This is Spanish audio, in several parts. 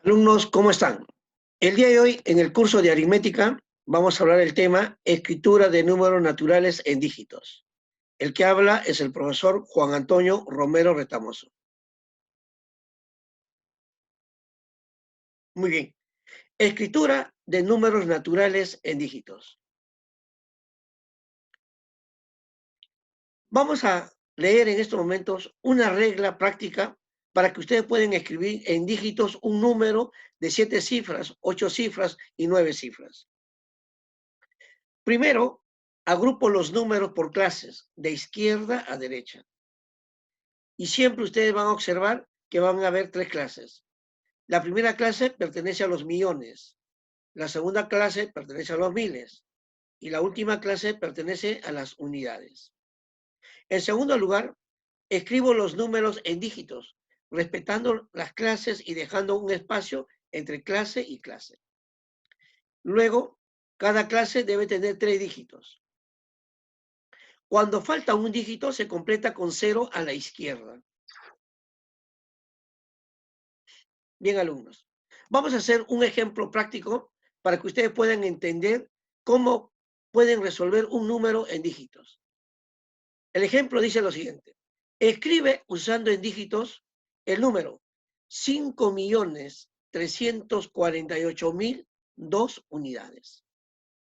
Alumnos, ¿cómo están? El día de hoy, en el curso de aritmética, vamos a hablar del tema escritura de números naturales en dígitos. El que habla es el profesor Juan Antonio Romero Retamoso. Muy bien. Escritura de números naturales en dígitos. Vamos a leer en estos momentos una regla práctica para que ustedes puedan escribir en dígitos un número de 7 cifras, 8 cifras y 9 cifras. Primero, agrupo los números por clases, de izquierda a derecha. Y siempre ustedes van a observar que van a haber 3 clases. La primera clase pertenece a los millones, la segunda clase pertenece a los miles y la última clase pertenece a las unidades. En segundo lugar, escribo los números en dígitos, respetando las clases y dejando un espacio entre clase y clase. Luego, cada clase debe tener 3 dígitos. Cuando falta un dígito, se completa con 0 a la izquierda. Bien, alumnos. Vamos a hacer un ejemplo práctico para que ustedes puedan entender cómo pueden resolver un número en dígitos. El ejemplo dice lo siguiente. Escribe usando en dígitos el número 5.348.002 unidades.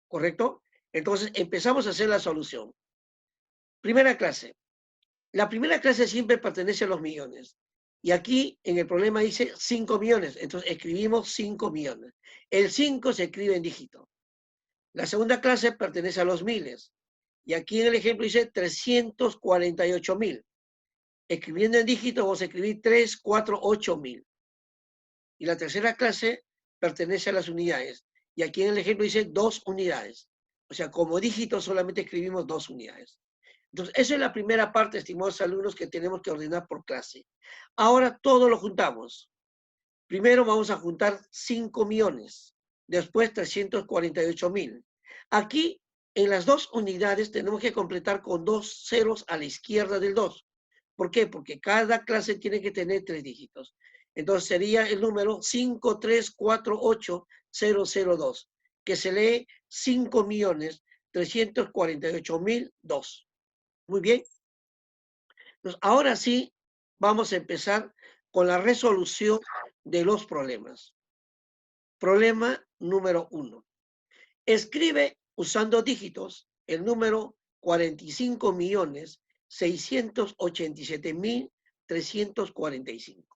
¿Correcto? Entonces empezamos a hacer la solución. Primera clase. La primera clase siempre pertenece a los millones. Y aquí en el problema dice 5 millones. Entonces escribimos 5 millones. El 5 se escribe en dígito. La segunda clase pertenece a los miles. Y aquí en el ejemplo dice 348.000. Escribiendo en dígito vamos a escribir 348.000. Y la tercera clase pertenece a las unidades. Y aquí en el ejemplo dice 2 unidades. O sea, como dígito solamente escribimos 2 unidades. Entonces, esa es la primera parte, estimados alumnos, que tenemos que ordenar por clase. Ahora todo lo juntamos. Primero vamos a juntar 5 millones, después 348.000. Aquí, en las 2 unidades, tenemos que completar con 2 ceros a la izquierda del 2. ¿Por qué? Porque cada clase tiene que tener 3 dígitos. Entonces sería el número 5348002, que se lee 5.348.002. Muy bien. Entonces, ahora sí, vamos a empezar con la resolución de los problemas. Problema número 1. Escribe usando dígitos el número 45.687.345.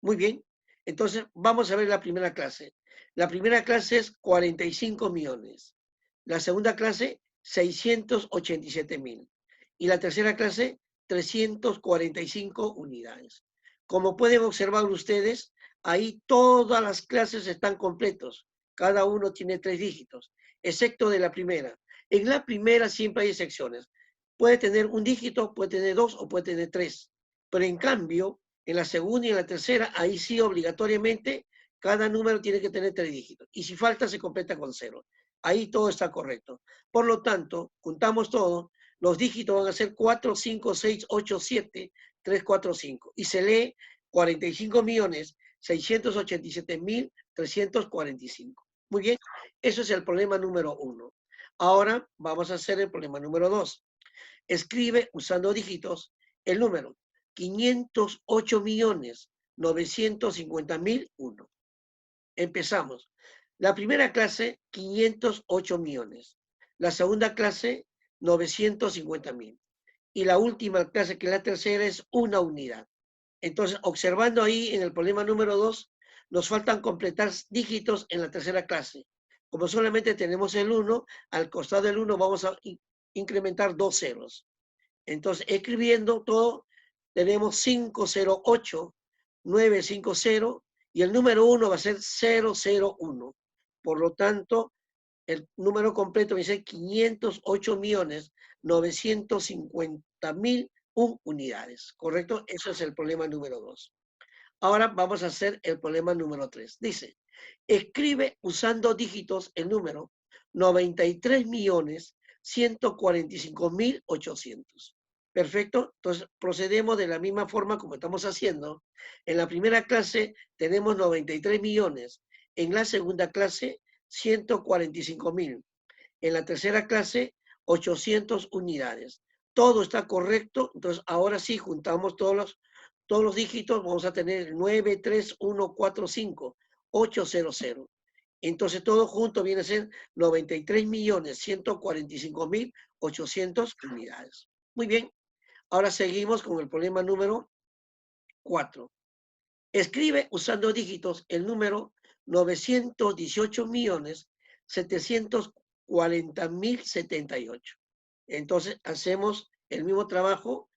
Muy bien. Entonces, vamos a ver la primera clase. La primera clase es 45 millones. La segunda clase, 687.000. Y la tercera clase, 345 unidades. Como pueden observar ustedes, ahí todas las clases están completos. Cada uno tiene 3 dígitos, excepto de la primera. En la primera siempre hay excepciones. Puede tener un dígito, puede tener 2 o puede tener 3. Pero en cambio, en la segunda y en la tercera, ahí sí obligatoriamente cada número tiene que tener 3 dígitos. Y si falta, se completa con 0. Ahí todo está correcto. Por lo tanto, juntamos todo, los dígitos van a ser 4, 5, 6, 8, 7, 3, 4, 5. Y se lee 45.687.345. Muy bien, eso es el problema número 1. Ahora vamos a hacer el problema número 2. Escribe usando dígitos el número 508.950.001. Empezamos. La primera clase, 508 millones. La segunda clase, 950.000. Y la última clase, que es la tercera, es una unidad. Entonces, observando ahí en el problema número 2, nos faltan completar dígitos en la tercera clase. Como solamente tenemos el 1, al costado del 1 vamos a incrementar 2 ceros. Entonces, escribiendo todo, tenemos 508.950 y el número 1 va a ser 001. Por lo tanto, el número completo va a ser 508.950.001 unidades. ¿Correcto? Eso es el problema número 2. Ahora vamos a hacer el problema número 3. Dice, escribe usando dígitos el número 93.145.800. Perfecto. Entonces, procedemos de la misma forma como estamos haciendo. En la primera clase tenemos 93 millones. En la segunda clase, 145.000. En la tercera clase, 800 unidades. Todo está correcto. Entonces, ahora sí, juntamos todos los dígitos. Vamos a tener 9, 3, 1, 4, 5, 800. Entonces, todo junto viene a ser 93.145.800 unidades. Muy bien. Ahora seguimos con el problema número 4. Escribe usando dígitos el número 918.740.078. Entonces hacemos el mismo trabajo.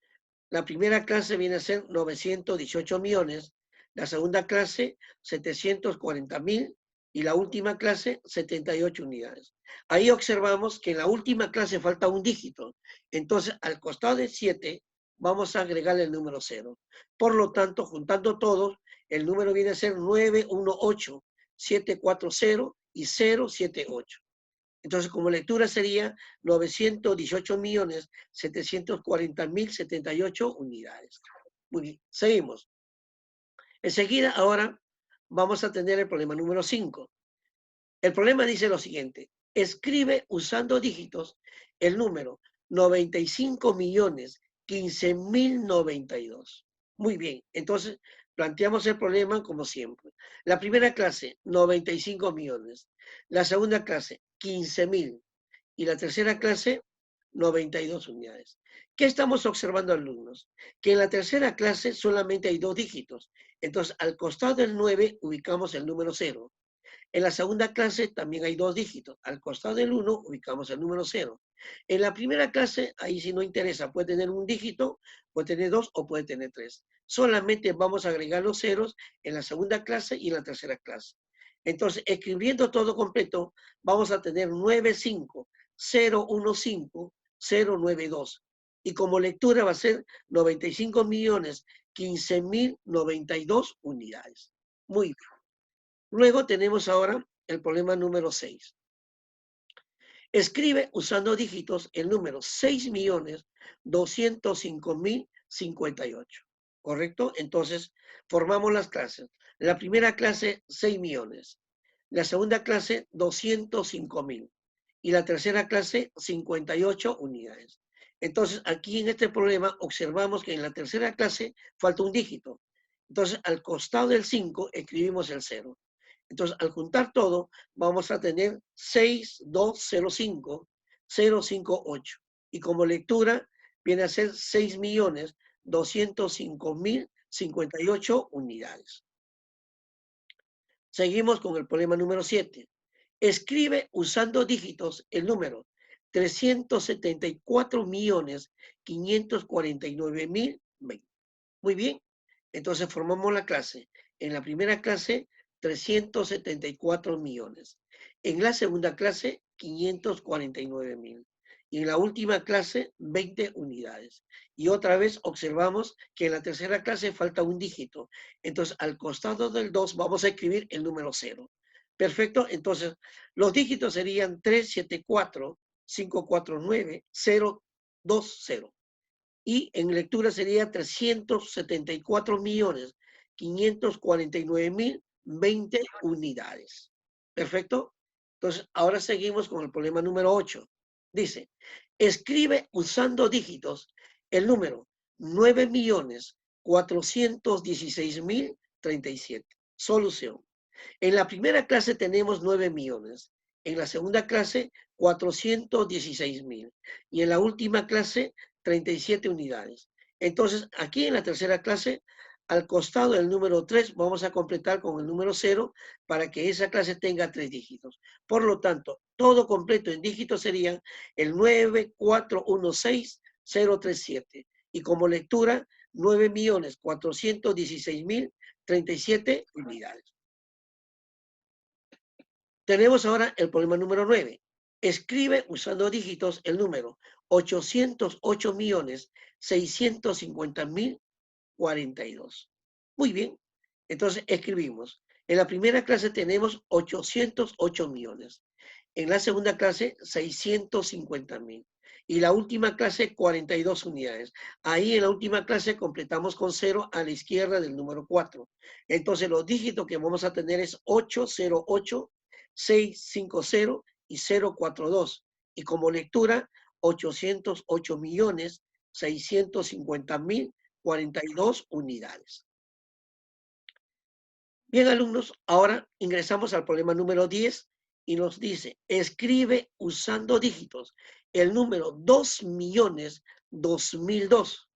La primera clase viene a ser 918 millones, la segunda clase 740.000 y la última clase 78 unidades. Ahí observamos que en la última clase falta un dígito. Entonces al costado de 7 vamos a agregarle el número 0. Por lo tanto, juntando todos, el número viene a ser 918, 740 y 078. Entonces, como lectura sería 918.740.078 unidades. Muy bien, seguimos. Enseguida, ahora vamos a tener el problema número 5. El problema dice lo siguiente. Escribe usando dígitos el número 95.015.092. Muy bien, entonces planteamos el problema como siempre. La primera clase, 95 millones. La segunda clase, 15.000. Y la tercera clase, 92 unidades. ¿Qué estamos observando, alumnos? Que en la tercera clase solamente hay 2 dígitos. Entonces, al costado del 9 ubicamos el número 0. En la segunda clase también hay 2 dígitos. Al costado del 1 ubicamos el número 0. En la primera clase, ahí sí no interesa, puede tener un dígito, puede tener 2 o puede tener 3. Solamente vamos a agregar los ceros en la segunda clase y en la tercera clase. Entonces, escribiendo todo completo, vamos a tener 95.015.092. Y como lectura va a ser 95.015.092 unidades. Muy bien. Luego tenemos ahora el problema número 6. Escribe usando dígitos el número 6.205.058. ¿Correcto? Entonces, formamos las clases. La primera clase, 6 millones. La segunda clase, 205.000. Y la tercera clase, 58 unidades. Entonces, aquí en este problema observamos que en la tercera clase falta un dígito. Entonces, al costado del 5 escribimos el 0. Entonces, al juntar todo, vamos a tener 6.205.058. Y como lectura, viene a ser 6.205.058 unidades. Seguimos con el problema número 7. Escribe usando dígitos el número 374.549.020. Muy bien. Entonces formamos la clase. En la primera clase, 374 millones. En la segunda clase, 549.000. Y en la última clase, 20 unidades. Y otra vez observamos que en la tercera clase falta un dígito. Entonces, al costado del 2 vamos a escribir el número 0. Perfecto. Entonces, los dígitos serían 374-549-020. Y en lectura sería 374.549.020 unidades. ¿Perfecto? Entonces, ahora seguimos con el problema número 8. Dice, escribe usando dígitos el número 9.416.037. Solución. En la primera clase tenemos 9 millones. En la segunda clase, 416.000. Y en la última clase, 37 unidades. Entonces, aquí en la tercera clase, al costado del número 3, vamos a completar con el número 0 para que esa clase tenga 3 dígitos. Por lo tanto, todo completo en dígitos sería el 9416037. Y como lectura, 9.416.037 unidades. Tenemos ahora el problema número 9. Escribe usando dígitos el número 808.650.042. Muy bien. Entonces escribimos. En la primera clase tenemos 808 millones. En la segunda clase, 650.000. Y la última clase, 42 unidades. Ahí en la última clase completamos con 0 a la izquierda del número 4. Entonces los dígitos que vamos a tener es 808, 650 y 042. Y como lectura, 808.650.042 unidades. Bien, alumnos, ahora ingresamos al problema número 10 y nos dice, escribe usando dígitos el número 2.002.002.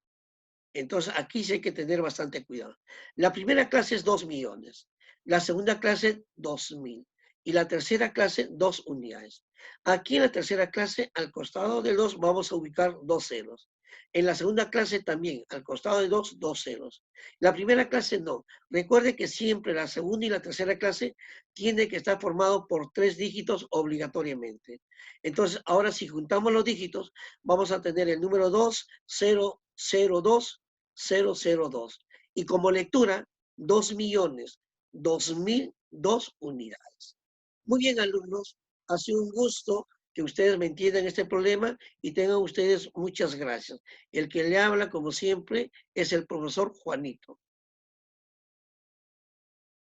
Entonces, aquí sí hay que tener bastante cuidado. La primera clase es 2 millones, la segunda clase 2.000 y la tercera clase 2 unidades. Aquí en la tercera clase, al costado de 2 vamos a ubicar 2 ceros. En la segunda clase también, al costado de 2, 2 ceros. La primera clase no. Recuerde que siempre la segunda y la tercera clase tiene que estar formado por 3 dígitos obligatoriamente. Entonces, ahora si juntamos los dígitos, vamos a tener el número 2, 0, 0, 2, 002. Y como lectura, 2.002.002 unidades. Muy bien, alumnos, ha sido un gusto que ustedes me entiendan este problema y tengan ustedes muchas gracias. El que le habla, como siempre, es el profesor Juanito.